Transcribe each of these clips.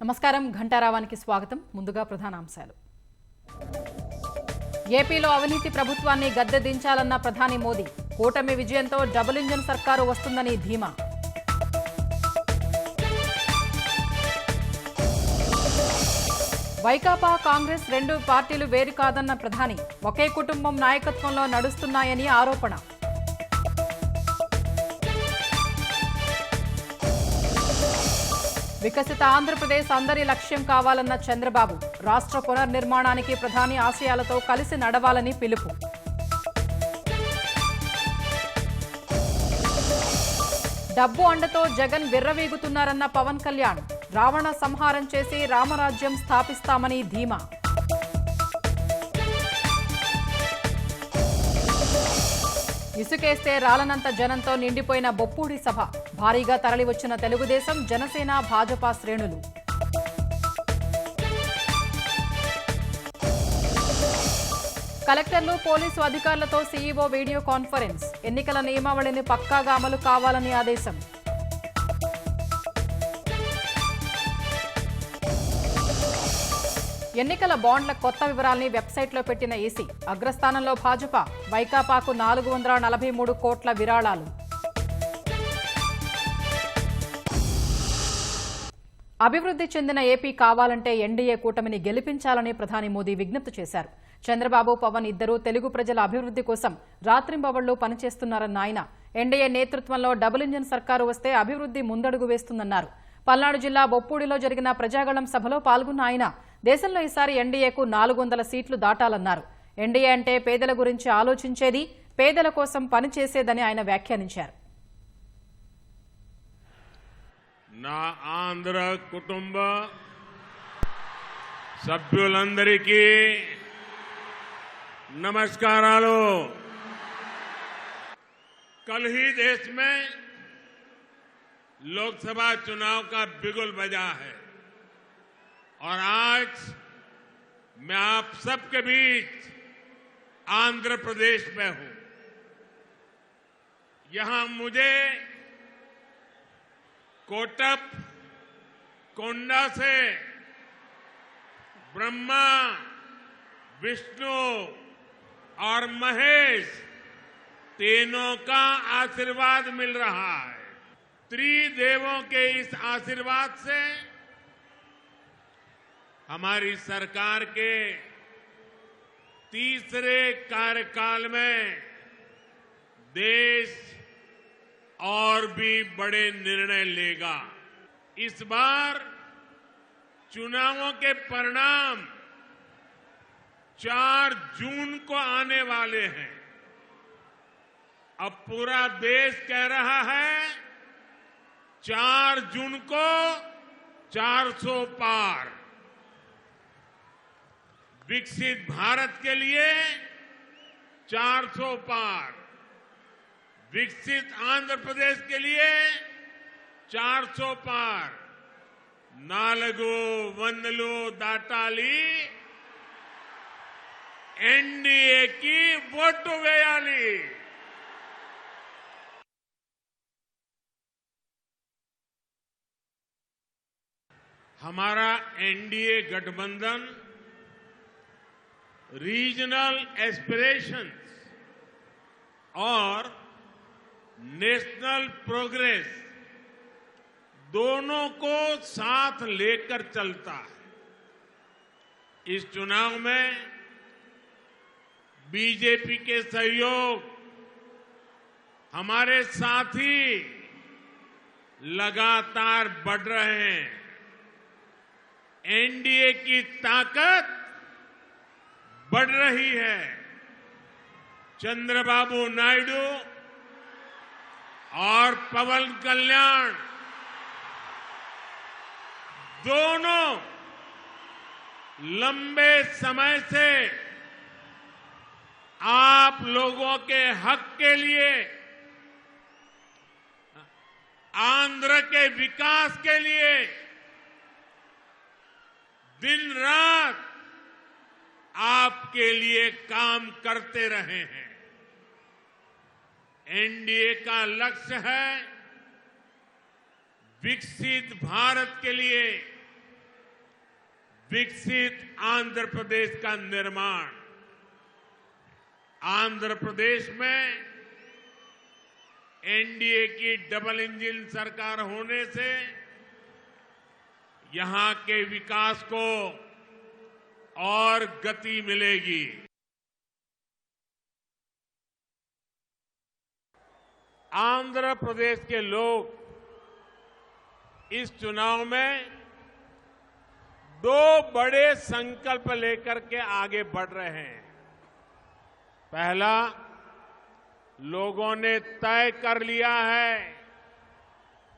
నమస్కారం ఘంటారావానికి స్వాగతం. ముందుగా ప్రధానాంశాలు. ఏపీలో అవినీతి ప్రభుత్వాన్ని గద్దె దించాలన్న ప్రధాని మోదీ. కూటమి విజయంతో డబుల్ ఇంజిన్ సర్కారు వస్తుందని ధీమా. వైకాపా కాంగ్రెస్ రెండు పార్టీలు వేరు కాదన్న ప్రధాని. ఒకే కుటుంబం నాయకత్వంలో నడుస్తున్నాయని ఆరోపణ. వికసిత ఆంధ్రప్రదేశ్ అందరి లక్ష్యం కావాలన్న చంద్రబాబు. రాష్ట్ర పునర్నిర్మాణానికి ప్రధాని ఆశయాలతో కలిసి నడవాలని పిలుపు. డబ్బు అండతో జగన్ విర్రవీగుతున్నారన్న పవన్ కళ్యాణ్. రావణ సంహారం చేసి రామరాజ్యం స్థాపిస్తామని ధీమా. ఇసుకేస్తే రాలనంత జనంతో నిండిపోయిన బొప్పూడి సభ. భారీగా తరలివచ్చిన తెలుగుదేశం, జనసేన, భాజపా శ్రేణులు. కలెక్టర్లు, పోలీసు అధికారులతో సీఈఓ వీడియో కాన్ఫరెన్స్. ఎన్నికల నియమావళిని పక్కాగా అమలు కావాలని ఆదేశం. ఎన్నికల బాండ్ల కొత్త వివరాల్ని వెబ్సైట్లో పెట్టిన ఈసీ. అగ్రస్థానంలో భాజపా, వైకాపాకు 443 కోట్ల విరాళాలు. అభివృద్ధి చెందిన ఏపీ కావాలంటే ఎన్డీఏ కూటమిని గెలిపించాలని ప్రధాని మోదీ విజ్ఞప్తి చేశారు. చంద్రబాబు, పవన్ ఇద్దరూ తెలుగు ప్రజల అభివృద్ధి కోసం రాత్రింబవళ్లు పనిచేస్తున్నారన్న ఆయన, ఎన్డీఏ నేతృత్వంలో డబుల్ ఇంజిన్ సర్కారు వస్తే అభివృద్ధి ముందడుగు వేస్తుందన్నారు. పల్నాడు జిల్లా బొప్పూడిలో జరిగిన ప్రజాగళం సభలో పాల్గొన్న ఆయన, దేశంలో ఈసారి ఎన్డీఏకు 400 సీట్లు దాటాలన్నారు. ఎన్డీఏ అంటే పేదల గురించి ఆలోచించేది, పేదల కోసం పనిచేసేదని ఆయన వ్యాఖ్యానించారు. నా ఆంధ్ర కుటుంబ సభ్యులందరికీ नमस्कारालो। कल ही देश में लोकसभा चुनाव का बिगुल बजा है और आज मैं आप सबके बीच आंध्र प्रदेश में हूं। यहां मुझे कोटप कोंडा से ब्रह्मा, विष्णु और महेश तीनों का आशीर्वाद मिल रहा है। त्रिदेवों के इस आशीर्वाद से हमारी सरकार के तीसरे कार्यकाल में देश और भी बड़े निर्णय लेगा। इस बार चुनावों के परिणाम 4 जून को आने वाले हैं। अब पूरा देश कह रहा है 4 जून को 400 पार। विकसित भारत के लिए 400 पार, विकसित आंध्र प्रदेश के लिए 400 पार। नालगो वंदलू दाटाली एनडीए की वोट वेयाली। हमारा एनडीए गठबंधन रीजनल एस्पिरेशंस और नेशनल प्रोग्रेस दोनों को साथ लेकर चलता है। इस चुनाव में बीजेपी के सहयोग हमारे साथी लगातार बढ़ रहे हैं। एनडीए की ताकत बढ़ रही है। चंद्रबाबू नायडू और पवन कल्याण दोनों लंबे समय से आप लोगों के हक के लिए, आंध्र के विकास के लिए दिन रात आपके लिए काम करते रहे हैं। एनडीए का लक्ष्य है विकसित भारत के लिए विकसित आंध्र प्रदेश का निर्माण। आंध्र प्रदेश में एनडीए की डबल इंजन सरकार होने से यहां के विकास को और गति मिलेगी। आंध्र प्रदेश के लोग इस चुनाव में दो बड़े संकल्प लेकर के आगे बढ़ रहे हैं। पहला, लोगों ने तय कर लिया है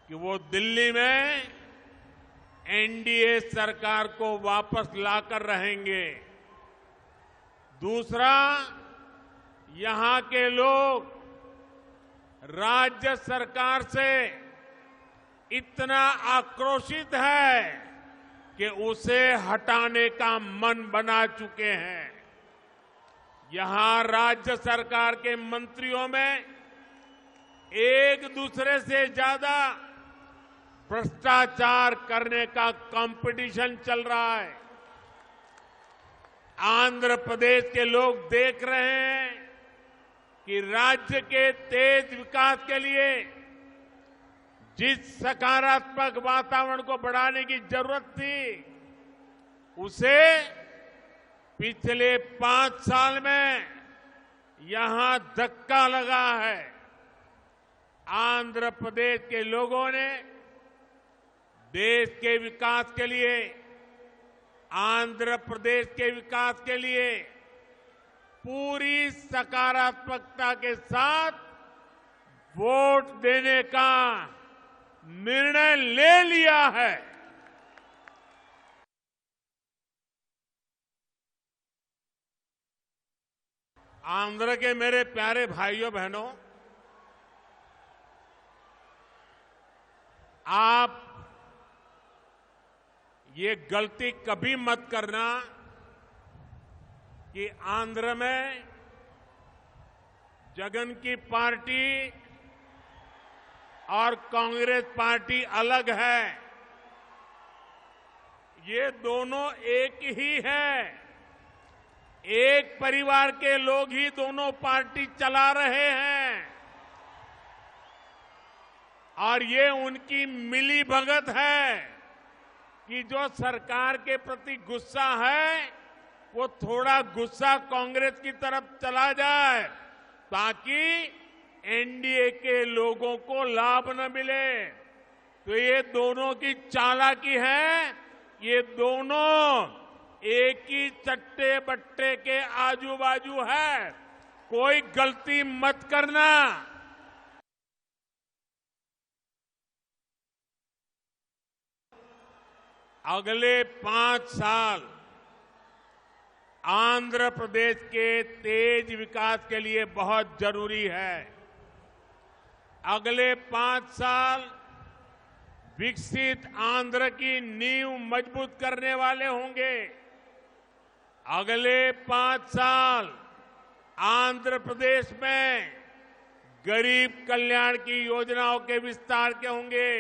कि वो दिल्ली में एनडीए सरकार को वापस लाकर रहेंगे। दूसरा, यहां के लोग राज्य सरकार से इतना आक्रोशित है कि उसे हटाने का मन बना चुके हैं। यहां राज्य सरकार के मंत्रियों में एक दूसरे से ज्यादा भ्रष्टाचार करने का कंपटीशन चल रहा है। आंध्र प्रदेश के लोग देख रहे हैं कि राज्य के तेज विकास के लिए जिस सकारात्मक वातावरण को बढ़ाने की जरूरत थी, उसे पिछले 5 साल में यहां धक्का लगा है। आंध्र प्रदेश के लोगों ने देश के विकास के लिए, आंध्र प्रदेश के विकास के लिए पूरी सकारात्मकता के साथ वोट देने का निर्णय ले लिया है। आंध्र के मेरे प्यारे भाइयों बहनों, आप ये गलती कभी मत करना कि आंध्र में जगन की पार्टी और कांग्रेस पार्टी अलग है। ये दोनों एक ही है। एक परिवार के लोग ही दोनों पार्टी चला रहे हैं और ये उनकी मिली भगत है कि जो सरकार के प्रति गुस्सा है वो थोड़ा गुस्सा कांग्रेस की तरफ चला जाए ताकि एनडीए के लोगों को लाभ न मिले। तो ये दोनों की चालाकी है। ये दोनों एक ही चट्टे बट्टे के आजू बाजू है। कोई गलती मत करना। अगले 5 साल आंध्र प्रदेश के तेज विकास के लिए बहुत जरूरी है। अगले 5 साल विकसित आंध्र की नींव मजबूत करने वाले होंगे। अगले 5 साल आंध्र प्रदेश में गरीब कल्याण की योजनाओं के विस्तार के होंगे।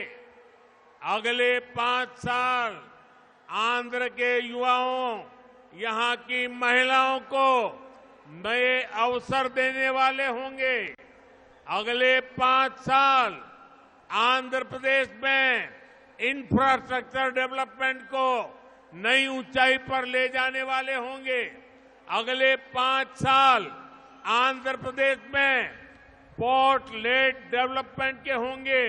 अगले 5 साल आंध्र के युवाओं, यहां की महिलाओं को नए अवसर देने वाले होंगे। अगले 5 साल आंध्र प्रदेश में इंफ्रास्ट्रक्चर डेवलपमेंट को नई ऊंचाई पर ले जाने वाले होंगे। अगले 5 साल आंध्र प्रदेश में पोर्ट लेड डेवलपमेंट के होंगे,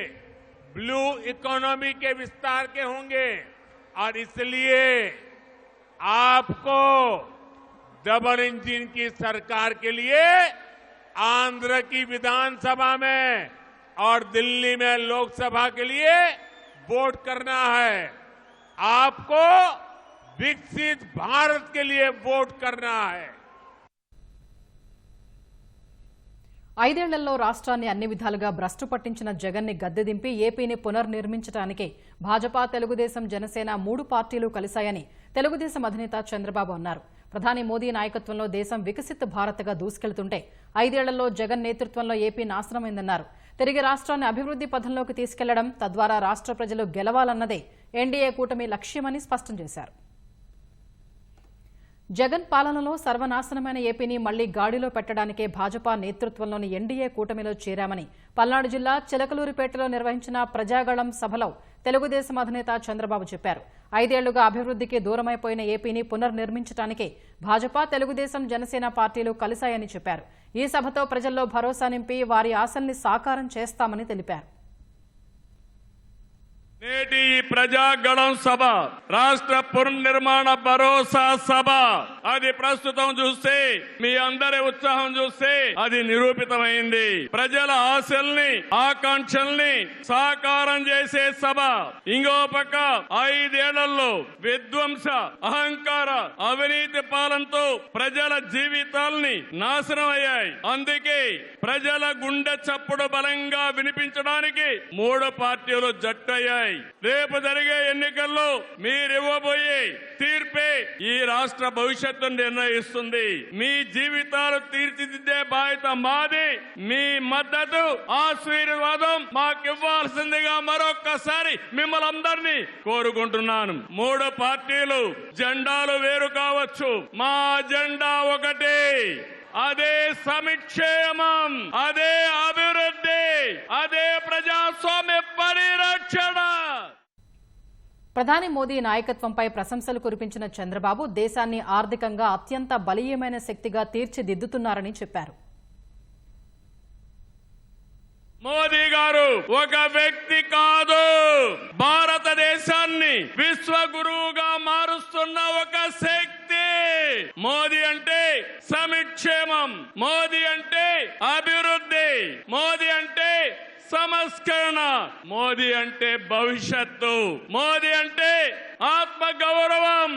ब्लू इकोनॉमी के विस्तार के होंगे। और इसलिए आपको डबल इंजन की सरकार के लिए आंध्र की विधानसभा में और दिल्ली में लोकसभा के लिए वोट करना है। आपको विकसित भारत के लिए वोट करना है। 5 ఏళ్లలో రాష్ట్రాన్ని అన్ని విధాలుగా భ్రష్టు పట్టించిన జగన్ ని గద్దె దింపి ఏపీని పునర్నిర్మించడానికి భాజపా, తెలుగుదేశం, జనసేన 3 పార్టీలు కలిశాయని తెలుగుదేశం అధినేత చంద్రబాబు అన్నారు. ప్రధాని మోదీ నాయకత్వంలో దేశం వికసిత్ భారత్గా దూసుకెళ్తుంటే 5 ఏళ్లలో జగన్ నేతృత్వంలో ఏపీ నాశనమైందన్నారు. తిరిగి రాష్ట్రాన్ని అభివృద్ధి పథంలోకి తీసుకెళ్లడం, తద్వారా రాష్ట్ర ప్రజలు గెలవాలన్నదే ఎన్డీఏ కూటమి లక్ష్యమని స్పష్టం చేశారు. జగన్ పాలనలో సర్వనాశనమైన ఏపీని మళ్లీ గాడిలో పెట్టడానికే భాజపా నేతృత్వంలోని ఎన్డీఏ కూటమిలో చేరామని పల్నాడు జిల్లా చిలకలూరిపేటలో నిర్వహించిన ప్రజాగళం సభలో తెలుగుదేశం అధినేత చంద్రబాబు చెప్పారు. 5 ఏళ్లుగా అభివృద్ధికి దూరమైపోయిన ఏపీని పునర్నిర్మించడానికే భాజపా, తెలుగుదేశం, జనసేన పార్టీలు కలిశాయని చెప్పారు. ఈ సభతో ప్రజల్లో భరోసా నింపి వారి ఆశల్ని సాకారం చేస్తామని తెలిపారు. నేటి ప్రజాగళం సభ రాష్ట్ర పునర్నిర్మాణ భరోసా సభ. అది ప్రస్తుతం చూస్తే మీ అందరి ఉత్సాహం చూస్తే అది నిరూపితమైంది. ప్రజల ఆశల్ని ఆకాంక్షల్ని సాకారం చేసే సభ. ఇంకో పక్క 5 ఏళ్లలో విధ్వంస, అహంకార, అవినీతి పాలనతో ప్రజల జీవితాల్ని నాశనం అయ్యాయి. అందుకే ప్రజల గుండె చప్పుడు బలంగా వినిపించడానికి 3 పార్టీలు జట్టయ్యాయి. రేపు జరిగే ఎన్నికల్లో మీరివ్వబోయే తీర్పే ఈ రాష్ట్ర భవిష్యత్తును నిర్ణయిస్తుంది. మీ జీవితాలు తీర్చిదిద్దే బాధ్యత మాది. మీ మద్దతు, ఆశీర్వాదం మాకివ్వాల్సిందిగా మరొక్కసారి మిమ్మల్ని అందరినీ కోరుకుంటున్నాను. 3 పార్టీలు జెండాలు వేరు కావచ్చు, మా జెండా ఒకటే. అదే సంక్షేమం, అదే అభివృద్ధి, అదే ప్రజాస్వామ్య పరిరక్షణ. ప్రధాని మోదీ నాయకత్వంపై ప్రశంసలు కురిపించిన చంద్రబాబు దేశాన్ని ఆర్థికంగా అత్యంత బలీయమైన శక్తిగా తీర్చిదిద్దుతున్నారని చెప్పారు. మోదీ గారు ఒక వ్యక్తి కాదు, భారతదేశాన్ని విశ్వగురువుగా మారుస్తున్న ఒక శక్తి. మోదీ అంటే సంక్షేమం, మోదీ అంటే అభివృద్ధి, మోదీ అంటే సంస్కరణ, మోదీ అంటే భవిష్యత్తు, మోదీ అంటే ఆత్మ గౌరవం,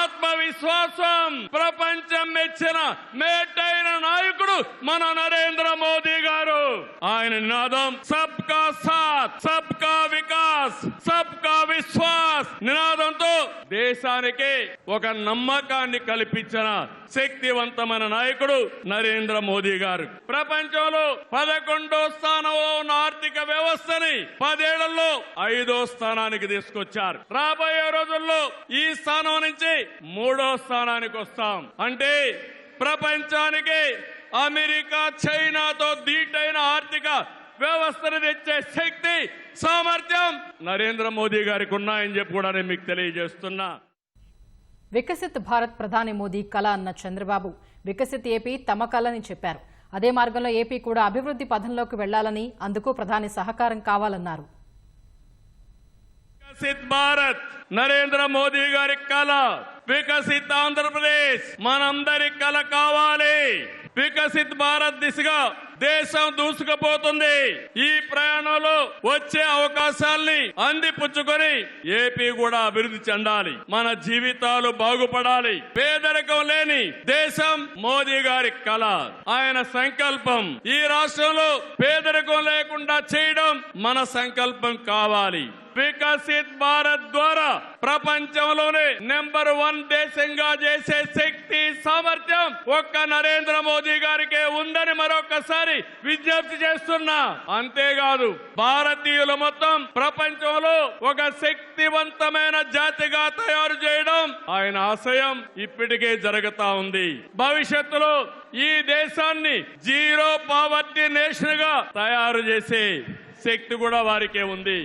ఆత్మవిశ్వాసం. ప్రపంచం మెచ్చిన మేటైన నాయకుడు మన నరేంద్ర మోదీ గారు. ఆయన నినాదం సబ్కా సాత్, సబ్కా వికాస్, సబ్కా విశ్వాస్ నినాదంతో దేశానికి ఒక నమ్మకాన్ని కల్పించిన శక్తివంతమైన నాయకుడు నరేంద్ర మోదీ గారు. ప్రపంచంలో 11వ స్థానంలో ఉన్న ఆర్థిక వ్యవస్థని 10 ఏళ్లలో 5వ స్థానానికి తీసుకొచ్చారు. రాబోయే రోజుల్లో ఈ స్థానం నుంచి 3వ స్థానానికి వస్తాం. అంటే ప్రపంచానికి అమెరికా, చైనాతో ధీటైన ఆర్థిక వ్యవస్థను తెచ్చే శక్తి, సామర్థ్యం నరేంద్ర మోదీ గారికి ఉన్నాయని చెప్పి కూడా నేను మీకు తెలియజేస్తున్నా. వికసిత్ భారత్ ప్రధాని మోదీ కల అన్న చంద్రబాబు వికసిత్ ఏపీ తమ కలని చెప్పారు. అదే మార్గంలో ఏపీ కూడా అభివృద్ధి పథంలోకి వెళ్లాలని, అందుకు ప్రధాని సహకారం కావాలన్నారు. వికసిత్ భారత్ నరేంద్ర మోదీ గారి కల, వికసిత్ ఆంధ్రప్రదేశ్ మనందరి కల కావాలి. వికసిత్ భారత్ దిశగా దేశం దూసుకుపోతుంది. ఈ ప్రయాణంలో వచ్చే అవకాశాల్ని అందిపుచ్చుకొని ఏపీ కూడా అభివృద్ధి చెందాలి, మన జీవితాలు బాగుపడాలి. పేదరికం లేని దేశం మోదీ గారి కల, ఆయన సంకల్పం. ఈ రాష్ట్రంలో పేదరికం లేకుండా చేయడం మన సంకల్పం కావాలి. వికసిత్ భారత్ ద్వారా ప్రపంచంలోనే నెంబర్ 1 దేశంగా చేసే శక్తి, సామర్థ్యం ఒక్క నరేంద్ర మోదీ గారికే ఉందని మరొకసారి విజ్ఞప్తి చేస్తున్నా. అంతేకాదు భారతీయులు మొత్తం ప్రపంచంలో ఒక శక్తివంతమైన జాతిగా తయారు చేయడం ఆయన ఆశయం ఇప్పటికే జరుగుతా ఉంది. భవిష్యత్తులో ఈ దేశాన్ని జీరో పావర్టీ నేషన్ గా తయారు చేసే శక్తి కూడా వారికే ఉంది.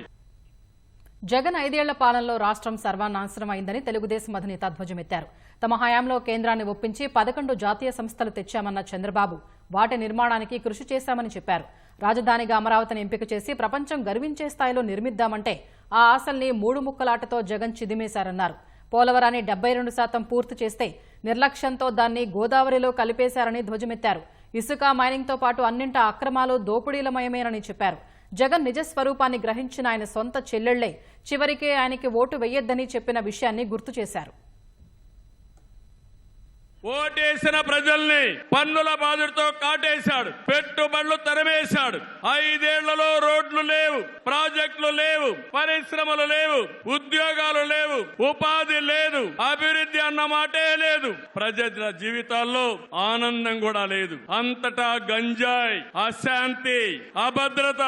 జగన్ 5 ఏళ్ల పాలనలో రాష్ట్రం సర్వనాశనం అయిందని తెలుగుదేశం అధినేత ధ్వజమెత్తారు. తమ హయాంలో కేంద్రాన్ని ఒప్పించి 11 జాతీయ సంస్థలు తెచ్చామన్న చంద్రబాబు వాటి నిర్మాణానికి కృషి చేశామని చెప్పారు. రాజధానిగా అమరావతిని ఎంపిక చేసి ప్రపంచం గర్వించే స్థాయిలో నిర్మిద్దామంటే ఆ ఆశల్ని 3 ముక్కలాటతో జగన్ చిదిమేశారన్నారు. పోలవరాన్ని 72% పూర్తి చేస్తే నిర్లక్ష్యంతో దాన్ని గోదావరిలో కలిపేశారని ధ్వజమెత్తారు. ఇసుక మైనింగ్తో పాటు అన్నింటా అక్రమాలు, దోపిడీలమయమేనని చెప్పారు. జగన్ నిజ స్వరూపాన్ని గ్రహించిన ఆయన సొంత చెల్లెళ్లే చివరికి ఆయనకి ఓటు వెయ్యొద్దని చెప్పిన విషయాన్ని గుర్తు చేశారు. ఓటేసిన ప్రజల్ని పన్నుల బాధుడితో కాటేశాడు, పెట్టుబడులు తరిమేశాడు. 5 ఏళ్లలో రోడ్లు లేవు, ప్రాజెక్టులు లేవు, పరిశ్రమలు లేవు, ఉద్యోగాలు లేవు, ఉపాధి లేదు, అభివృద్ధి అన్న మాటే లేదు. ప్రజల జీవితాల్లో ఆనందం కూడా లేదు. అంతటా గంజాయి, అశాంతి, అభద్రత,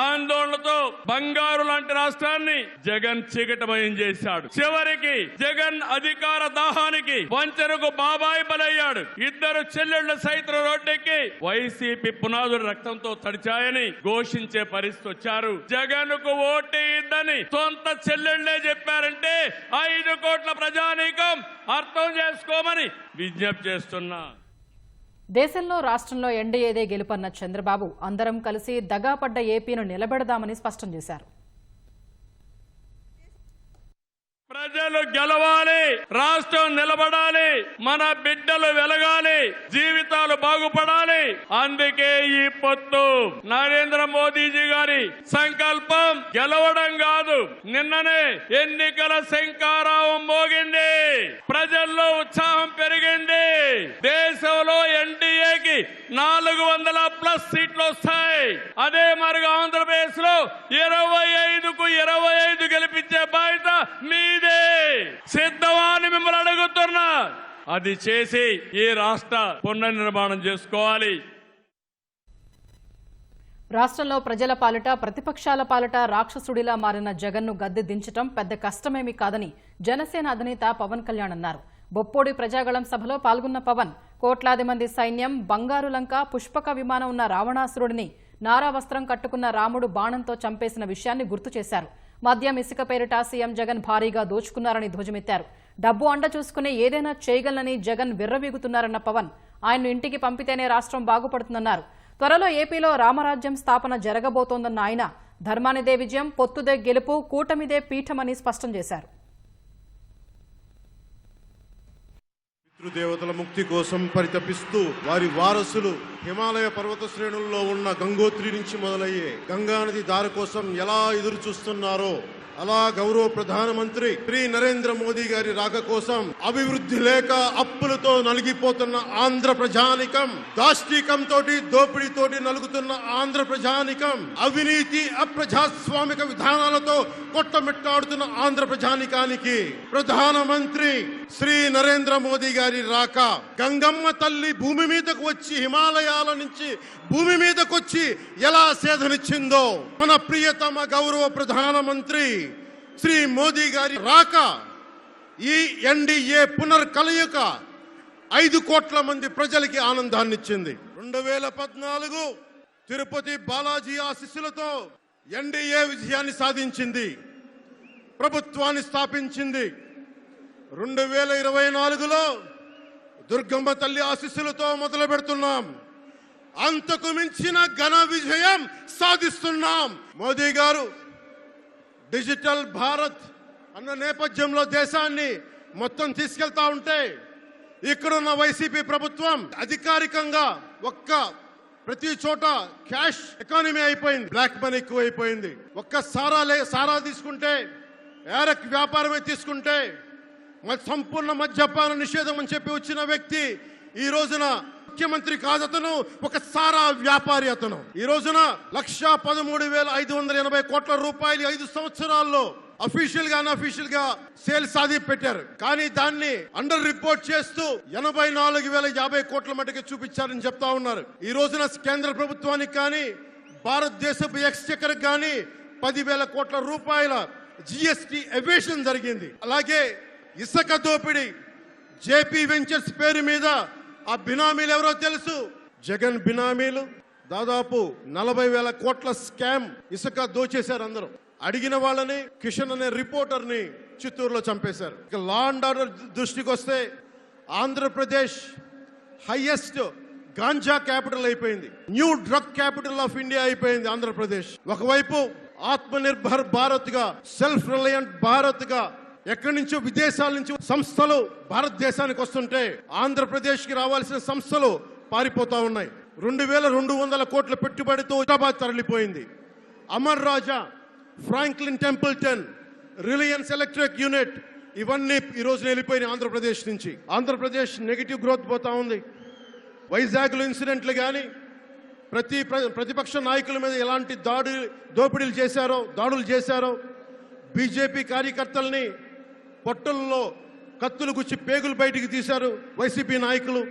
ఆందోళనతో బంగారు లాంటి రాష్ట్రాన్ని జగన్ చీకటమయం చేశాడు. చివరికి జగన్ అధికార దాహానికి వంచనకు బాబాయ్ బలయ్యాడు. 2 చెల్లెళ్ల సైతం రోడ్డెక్కి వైసీపీ పునాదులు రక్తంతో తడిచాయని ఘోషించే పరిస్థితి వచ్చారు. జగన్ కు ఓటేయద్దని సొంత చెల్లెళ్లే చెప్పారంటే 5 కోట్ల ప్రజానీకం అర్థం చేసుకోమని విజ్ఞప్తి చేస్తున్నా. దేశంలో రాష్ట్రంలో ఎన్డీఏదే గెలుపన్న చంద్రబాబు అందరం కలిసి దగాపడ్డ ఏపీను నిలబెడదామని స్పష్టం చేశారు. ప్రజలు గెలవాలి, రాష్ట్రం నిలబడాలి, మన బిడ్డలు వెలగాలి, జీవితాలు బాగుపడాలి. అందుకే ఈ పొత్తు. నరేంద్ర మోదీజీ గారి సంకల్పం గెలవడం కాదు. నిన్ననే ఎన్నికల శంఖారావం మోగింది, ప్రజల్లో ఉత్సాహం పెరిగింది. దేశంలో ఎన్డీఏకి 400+ సీట్లు వస్తాయి. అదే మరిగా ఆంధ్రప్రదేశ్ లో 25కు 25 గెలిపించే బాధ్యత మీదే. సిద్ధమా అని మిమ్మల్ని అడుగుతున్నా. అది చేసి ఈ రాష్ట్ర పునర్నిర్మాణం చేసుకోవాలి. రాష్ట్రంలో ప్రజల పాలిట, ప్రతిపక్షాల పాలిట రాక్షసుడిలా మారిన జగన్ను గద్దె దించడం పెద్ద కష్టమేమీ కాదని జనసేన అధినేత పవన్ కళ్యాణ్ అన్నారు. బొప్పోడి ప్రజాగళం సభలో పాల్గొన్న పవన్ కోట్లాది మంది సైన్యం, బంగారు లంక, పుష్పక విమానం ఉన్న రావణాసురుడిని నారా వస్త్రం కట్టుకున్న రాముడు బాణంతో చంపేసిన విషయాన్ని గుర్తు చేశారు. మద్యం, ఇసుక పేరిట సీఎం జగన్ భారీగా దోచుకున్నారని ధ్వజమెత్తారు. డబ్బు అండ చూసుకుని ఏదైనా చేయగలనని జగన్ విర్రవీగుతున్నారన్న పవన్ ఆయన్ను ఇంటికి పంపితేనే రాష్ట్రం బాగుపడుతుందన్నారు. త్వరలో ఏపీలో రామరాజ్యం స్థాపన జరగబోతోందన్న ఆయన ధర్మానిదే విజయం, పొత్తుదే గెలుపు, కూటమిదే పీఠమని స్పష్టం చేశారు. పితృదేవతల ముక్తి కోసం పరితపిస్తూ వారి వారసులు హిమాలయ పర్వత శ్రేణుల్లో ఉన్న గంగోత్రి నుంచి మొదలయ్యే గంగానది దారి కోసం ఎలా ఎదురు చూస్తున్నారో అలా గౌరవ ప్రధానమంత్రి శ్రీ నరేంద్ర మోదీ గారి రాక కోసం అభివృద్ధి లేక అప్పులతో నలిగిపోతున్న ఆంధ్ర ప్రజానికం, దాష్టీకంతో దోపిడీతోటి నలుగుతున్న ఆంధ్ర ప్రజానికం, అవినీతి అప్రజాస్వామిక విధానాలతో కొట్టమిట్టాడుతున్న ఆంధ్ర ప్రజానికానికి ప్రధానమంత్రి శ్రీ నరేంద్ర మోదీ గారి రాక, గంగమ్మ తల్లి భూమి మీదకు వచ్చి హిమాలయాల నుంచి భూమి మీదకు వచ్చి ఎలా సేధనిచ్చిందో మన ప్రియతమ గౌరవ ప్రధానమంత్రి శ్రీ మోదీ గారి రాక, ఈ ఎన్డీఏ పునర్కలయిక 5 కోట్ల మంది ప్రజలకి ఆనందాన్నిచ్చింది. 2014 తిరుపతి బాలాజీ ఆశీస్సులతో ఎన్డీఏ విజయాన్ని సాధించింది, ప్రభుత్వాన్ని స్థాపించింది. 2024లో దుర్గమ్మ తల్లి ఆశీస్సులతో మొదలు పెడుతున్నాం. అంతకు మించిన ఘన విజయం సాధిస్తున్నాం. మోదీ గారు డిజిటల్ భారత్ అన్న నేపథ్యంలో దేశాన్ని మొత్తం తీసుకెళ్తా ఉంటే ఇక్కడున్న వైసీపీ ప్రభుత్వం అధికారికంగా ప్రతి చోట క్యాష్ ఎకానమీ అయిపోయింది, బ్లాక్ మనీ ఎక్కువ అయిపోయింది. సారా తీసుకుంటే, ఏరక్ వ్యాపారమే తీసుకుంటే సంపూర్ణ మద్యపాన నిషేధం అని చెప్పి వచ్చిన వ్యక్తి ఈ రోజున ముఖ్యమంత్రి కాదు, అతను ఒక సారా వ్యాపారి. అతను ఈ రోజున 1,13,580 కోట్ల రూపాయలు 5 సంవత్సరాల్లో అఫీషియల్ గా అన్అఫీషియల్ గా సేల్స్ సాధి పెట్టారు. కానీ దాన్ని అండర్ రిపోర్ట్ చేస్తూ 84,050 కోట్ల మటుకు చూపించారని చెప్తా ఉన్నారు. ఈ రోజున కేంద్ర ప్రభుత్వానికి కానీ భారతదేశపు ఎక్స్చెక్కర్ కానీ 10,000 కోట్ల రూపాయల జిఎస్టి ఎవేషన్ జరిగింది. అలాగే ఇసుక దోపిడీ, జేపీ వెంచర్స్ పేరు మీద ఆ బినామీలు ఎవరో తెలుసు, జగన్ బినామీలు. దాదాపు 40,000 కోట్ల స్కామ్ ఇసుక దోచేశారు. అందరూ అడిగిన వాళ్ళని, కిషన్ అనే రిపోర్టర్ని చిత్తూరులో చంపేశారు. ఇక లా అండ్ ఆర్డర్ దృష్టికి వస్తే ఆంధ్రప్రదేశ్ హైయెస్ట్ గాంజా క్యాపిటల్ అయిపోయింది, new drug capital of India అయిపోయింది ఆంధ్రప్రదేశ్. ఒకవైపు ఆత్మనిర్భర్ భారత్ గా, సెల్ఫ్ రిలయంట్ భారత్ గా ఎక్కడి నుంచో విదేశాల నుంచి సంస్థలు భారతదేశానికి వస్తుంటే ఆంధ్రప్రదేశ్ కి రావాల్సిన సంస్థలు పారిపోతా ఉన్నాయి. 2,200 కోట్ల పెట్టుబడితో హైదరాబాద్ తరలిపోయింది. Amara Raja, Franklin Templeton, Reliance Electric unit ఇవన్నీ ఈ రోజు వెళ్ళిపోయినాయి ఆంధ్రప్రదేశ్ నుంచి. ఆంధ్రప్రదేశ్ నెగిటివ్ గ్రోత్ పోతా ఉంది. వైజాగ్లో ఇన్సిడెంట్లు కానీ ప్రతిపక్ష నాయకుల మీద ఎలాంటి దాడులు చేశారో బీజేపీ కార్యకర్తల్ని పొట్టల్లో కత్తులు గుచ్చి పేగులు బయటికి తీశారు వైసీపీ నాయకులు.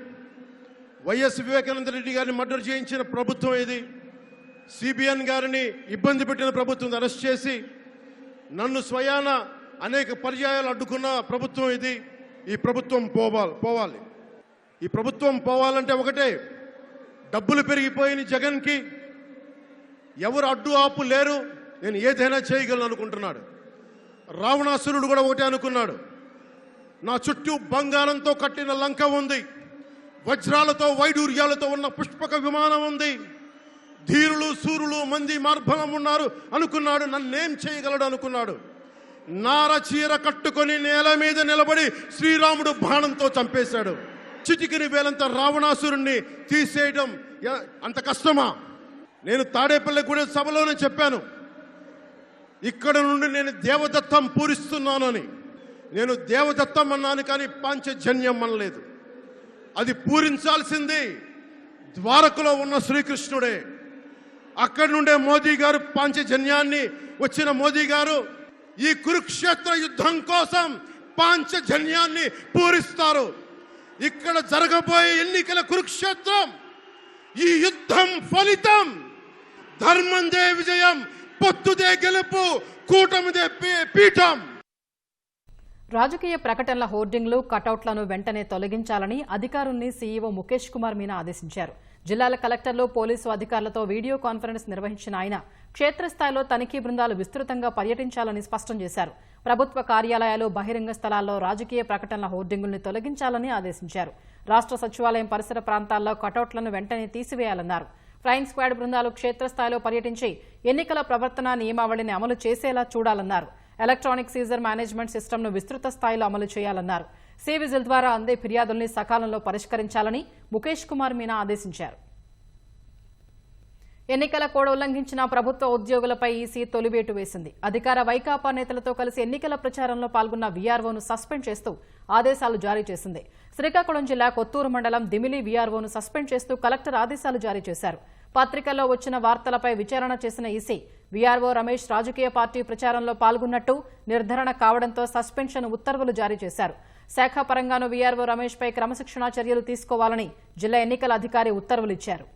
వైఎస్ వివేకానంద రెడ్డి గారిని మర్డర్ చేయించిన ప్రభుత్వం ఇది. సిబిఎన్ గారిని ఇబ్బంది పెట్టిన ప్రభుత్వం అరెస్ట్ చేసి నన్ను స్వయాన అనేక పర్యాయాలు అడ్డుకున్న ప్రభుత్వం ఇది. ఈ ప్రభుత్వం పోవాలి. ఈ ప్రభుత్వం పోవాలంటే ఒకటే, డబ్బులు పెరిగిపోయిన జగన్కి ఎవరు అడ్డు ఆపు లేరు, నేను ఏదైనా చేయగలను అనుకుంటున్నాడు. రావణాసురుడు కూడా ఒకటే అనుకున్నాడు, నా చుట్టూ బంగారంతో కట్టిన లంక ఉంది, వజ్రాలతో వైడూర్యాలతో ఉన్న పుష్పక విమానం ఉంది, ధీరులు సూరులు మంది మార్బలం ఉన్నారు అనుకున్నాడు. నన్నేం చేయగలడు అనుకున్నాడు. నార చీర కట్టుకొని నేల మీద నిలబడి శ్రీరాముడు బాణంతో చంపేశాడు. చిటికిని వేలంత రావణాసురుణ్ణి తీసేయడం అంత కష్టమా? నేను తాడేపల్లిగూడెం సభలోనే చెప్పాను, ఇక్కడ నుండి నేను దేవదత్తం పూరిస్తున్నానని. నేను దేవదత్తం అన్నాను కానీ పాంచజన్యం అనలేదు. అది పూరించాల్సింది ద్వారకలో ఉన్న శ్రీకృష్ణుడే. అక్కడి నుండే మోదీ గారు పాంచజన్యాన్ని వచ్చిన మోదీ గారు ఈ కురుక్షేత్ర యుద్ధం కోసం పాంచజన్యాన్ని పూరిస్తారు. ఇక్కడ జరగబోయే ఎన్నికల కురుక్షేత్రం, ఈ యుద్ధం ఫలితం ధర్మందే విజయం, పొత్తుదే గెలుపు, కూటమిదే పీఠం. రాజకీయ ప్రకటనల హోర్డింగ్లు, కటౌట్లను వెంటనే తొలగించాలని అధికారుల్ని సీఈఓ ముఖేష్ కుమార్ మీనా ఆదేశించారు. జిల్లాల కలెక్టర్లు, పోలీసు అధికారులతో వీడియో కాన్ఫరెన్స్ నిర్వహించిన ఆయన క్షేత్రస్థాయిలో తనిఖీ బృందాలు విస్తృతంగా పర్యటించాలని స్పష్టం చేశారు. ప్రభుత్వ కార్యాలయాలు, బహిరంగ స్థలాల్లో రాజకీయ ప్రకటనల హోర్డింగుల్ని తొలగించాలని ఆదేశించారు. రాష్ట్ర సచివాలయం పరిసర ప్రాంతాల్లో కటౌట్లను వెంటనే తీసివేయాలన్నారు. ఫ్లయింగ్ స్క్వాడ్ బృందాలు క్షేత్రస్థాయిలో పర్యటించి ఎన్నికల ప్రవర్తన నియమావళిని అమలు చేసేలా చూడాలన్నారు. ఎలక్ట్రానిక్ సీజర్ మేనేజ్మెంట్ సిస్టమ్ను విస్తృత స్థాయిలో అమలు చేయాలన్నారు. సి-విజిల్ ద్వారా అందే ఫిర్యాదుల్ని సకాలంలో పరిష్కరించాలని ముఖేష్ కుమార్ మీనా ఆదేశించారు. ఎన్నికల కోడ్ ఉల్లంఘించిన ప్రభుత్వ ఉద్యోగులపై ఈసీ తొలివేటు వేసింది. అధికార వైకాపా నేతలతో కలిసి ఎన్నికల ప్రచారంలో పాల్గొన్న వీఆర్ఓను సస్పెండ్ చేస్తూ ఆదేశాలు జారీ చేసింది. శ్రీకాకుళం జిల్లా కొత్తూరు మండలం దిమిలి వీఆర్ఓను సస్పెండ్ చేస్తూ కలెక్టర్ ఆదేశాలు జారీ చేశారు. పత్రికల్లో వచ్చిన వార్తలపై విచారణ చేసిన ఈసీ వీఆర్ఓ రమేష్ రాజకీయ పార్టీ ప్రచారంలో పాల్గొన్నట్టు నిర్ధారణ కావడంతో సస్పెన్షన్ ఉత్తర్వులు జారీ చేశారు. శాఖ పరంగానూ వీఆర్ఓ రమేష్ పై క్రమశిక్షణా చర్యలు తీసుకోవాలని జిల్లా ఎన్నికల అధికారి ఉత్తర్వులిచ్చారు.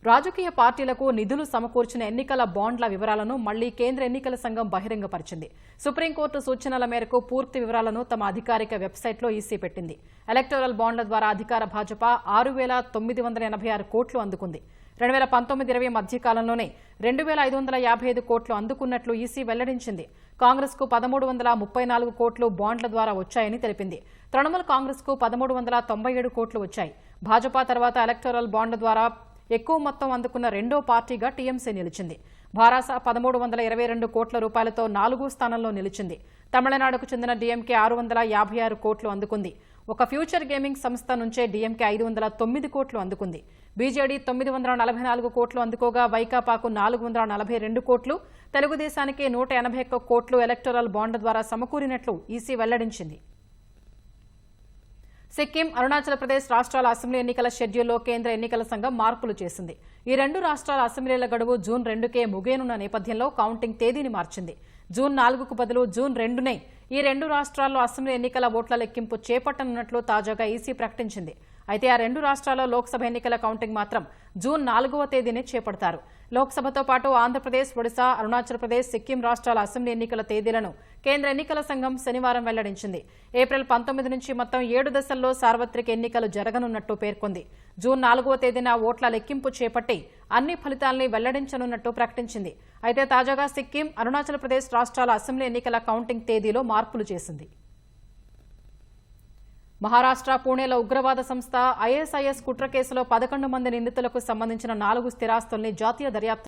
రాజకీయ పార్టీలకు నిధులు సమకూర్చిన ఎన్నికల బాండ్ల వివరాలను మళ్లీ కేంద్ర ఎన్నికల సంఘం బహిరంగపరిచింది. సుప్రీంకోర్టు సూచనల మేరకు పూర్తి వివరాలను తమ అధికారిక వెబ్సైట్లో ఈసీ పెట్టింది. ఎలక్టోరల్ బాండ్ల ద్వారా అధికార భాజపా 6,986 కోట్లు అందుకుంది. 2019-20 మధ్యకాలంలోనే 2,555 కోట్లు అందుకున్నట్లు ఈసీ వెల్లడించింది. కాంగ్రెస్కు 1,334 కోట్లు బాండ్ల ద్వారా వచ్చాయని తెలిపింది. తృణమూల్ కాంగ్రెస్కు 1,397 కోట్లు వచ్చాయి. భాజపా తర్వాత ఎలక్టోరల్ బాండ్ల ద్వారా ఎక్కువ మొత్తం అందుకున్న రెండో పార్టీగా టీఎంసీ నిలిచింది. భారాస 1,322 కోట్ల రూపాయలతో 4వ స్థానంలో నిలిచింది. తమిళనాడుకు చెందిన డీఎంకే 656 కోట్లు అందుకుంది. ఒక ఫ్యూచర్ గేమింగ్ సంస్థ నుంచే డీఎంకే 509 కోట్లు అందుకుంది. బీజేడీ 944 కోట్లు అందుకోగా వైకాపాకు 442 కోట్లు, తెలుగుదేశానికి 181 కోట్లు ఎలక్టోరల్ బాండ్ల ద్వారా సమకూరినట్లు ఈసీ వెల్లడించింది. సిక్కిం, అరుణాచల్ ప్రదేశ్ రాష్ట్రాల అసెంబ్లీ ఎన్నికల షెడ్యూల్లో కేంద్ర ఎన్నికల సంఘం మార్పులు చేసింది. ఈ రెండు రాష్ట్రాల అసెంబ్లీల గడువు జూన్ 2కే ముగియనున్న నేపథ్యంలో కౌంటింగ్ తేదీని మార్చింది. జూన్ 4కు బదులు జూన్ 2నే ఈ రెండు రాష్ట్రాల్లో అసెంబ్లీ ఎన్నికల ఓట్ల లెక్కింపు చేపట్టనున్నట్లు తాజాగా ఈసీ ప్రకటించింది. అయితే ఆ రెండు రాష్ట్రాల్లో లోక్సభ ఎన్నికల కౌంటింగ్ మాత్రం జూన్ 4వ తేదీనే చేపడతారు. లోక్సభతో పాటు ఆంధ్రప్రదేశ్, ఒడిశా, అరుణాచల్ ప్రదేశ్, సిక్కిం రాష్ట్రాల అసెంబ్లీ ఎన్నికల తేదీలను కేంద్ర ఎన్నికల సంఘం శనివారం వెల్లడించింది. ఏప్రిల్ 19 నుంచి మొత్తం 7 దశల్లో సార్వత్రిక ఎన్నికలు జరగనున్నట్టు పేర్కొంది. జూన్ 4వ తేదీన ఓట్ల లెక్కింపు చేపట్టి అన్ని ఫలితాల్ని వెల్లడించనున్నట్టు ప్రకటించింది. అయితే తాజాగా సిక్కిం, అరుణాచల్ ప్రదేశ్ రాష్ట్రాల అసెంబ్లీ ఎన్నికల కౌంటింగ్ తేదీలో మార్పులు చేసింది. మహారాష్ట్ర పూణేలో ఉగ్రవాద సంస్థ ఐఎస్ఐఎస్ కుట్ర కేసులో 11 మంది నిందితులకు సంబంధించిన 4 స్థిరాస్తుల్ని జాతీయ దర్యాప్తు